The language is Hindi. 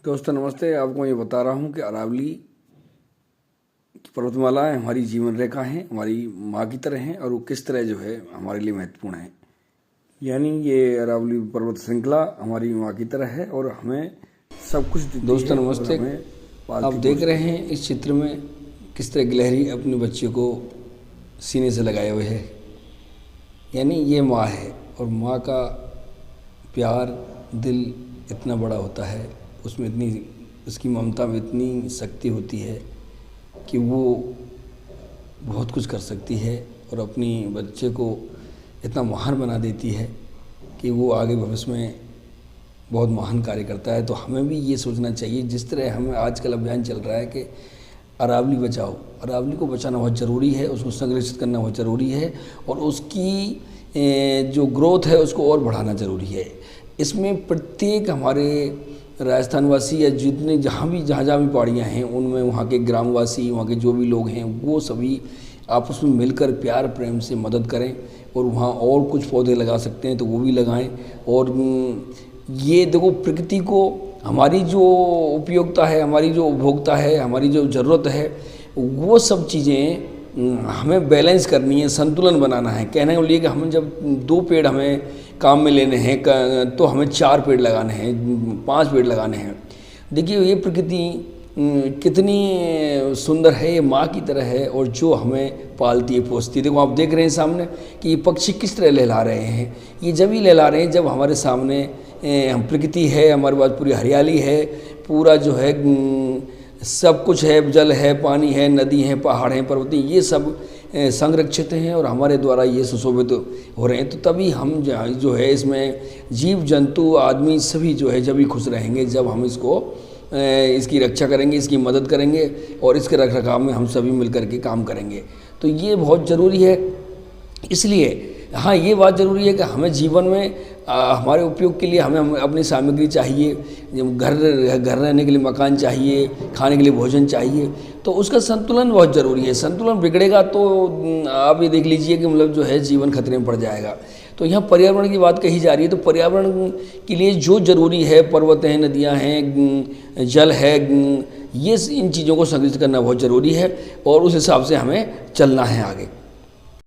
दोस्तों नमस्ते। आपको मैं ये बता रहा हूँ कि अरावली की पर्वतमालाएँ हमारी जीवन रेखा हैं, हमारी माँ की तरह हैं और वो किस तरह जो है हमारे लिए महत्वपूर्ण है। यानी ये अरावली पर्वत श्रृंखला हमारी माँ की तरह है और हमें सब कुछ देती है। दोस्तों नमस्ते। आप देख रहे हैं इस चित्र में किस तरह गिलहरी अपने बच्चे को सीने से लगाए हुए है। यानी ये माँ है और माँ का प्यार दिल इतना बड़ा होता है, उसमें इतनी उसकी ममता में इतनी शक्ति होती है कि वो बहुत कुछ कर सकती है और अपनी बच्चे को इतना महान बना देती है कि वो आगे भविष्य में बहुत महान कार्य करता है। तो हमें भी ये सोचना चाहिए, जिस तरह हमें आजकल अभियान चल रहा है कि अरावली बचाओ, अरावली को बचाना बहुत ज़रूरी है, उसको संरक्षित करना बहुत ज़रूरी है और उसकी जो ग्रोथ है उसको और बढ़ाना ज़रूरी है। इसमें प्रत्येक हमारे राजस्थान वासी या जितने जहाँ भी पहाड़ियाँ हैं उनमें वहाँ के ग्रामवासी, वहाँ के जो भी लोग हैं वो सभी आपस में मिलकर प्यार प्रेम से मदद करें और वहाँ और कुछ पौधे लगा सकते हैं तो वो भी लगाएं। और ये देखो, प्रकृति को हमारी जो उपयोगिता है, हमारी जो उपभोक्ता है, हमारी जो ज़रूरत है, वो सब चीज़ें हमें बैलेंस करनी है, संतुलन बनाना है। कहने को लिए कि हम जब 2 पेड़ हमें काम में लेने हैं तो हमें 4 पेड़ लगाने हैं, 5 पेड़ लगाने हैं। देखिए ये प्रकृति कितनी सुंदर है, ये माँ की तरह है और जो हमें पालती है पोसती है। देखो आप देख रहे हैं सामने कि ये पक्षी किस तरह लहला रहे हैं। ये जब ही लहला रहे हैं जब हमारे सामने हम प्रकृति है, हमारे पास पूरी हरियाली है, पूरा जो है सब कुछ है, जल है, पानी है, नदी है, पहाड़ हैं, पर्वत, ये सब संरक्षित हैं और हमारे द्वारा ये सुशोभित हो रहे हैं। तो तभी हम जो है इसमें जीव जंतु आदमी सभी जो है जब भी खुश रहेंगे जब हम इसकी रक्षा करेंगे, इसकी मदद करेंगे और इसके रख रखाव में हम सभी मिलकर के काम करेंगे। तो ये बहुत ज़रूरी है। इसलिए हाँ, ये बात ज़रूरी है कि हमें जीवन में हमारे उपयोग के लिए हमें अपनी सामग्री चाहिए, घर रहने के लिए मकान चाहिए, खाने के लिए भोजन चाहिए, तो उसका संतुलन बहुत ज़रूरी है। संतुलन बिगड़ेगा तो आप ये देख लीजिए कि मतलब जो है जीवन खतरे में पड़ जाएगा। तो यहाँ पर्यावरण की बात कही जा रही है, तो पर्यावरण के लिए जो ज़रूरी है, पर्वत हैं, नदियाँ हैं, जल है, ये इन चीज़ों को संरक्षित करना बहुत ज़रूरी है और उस हिसाब से हमें चलना है आगे।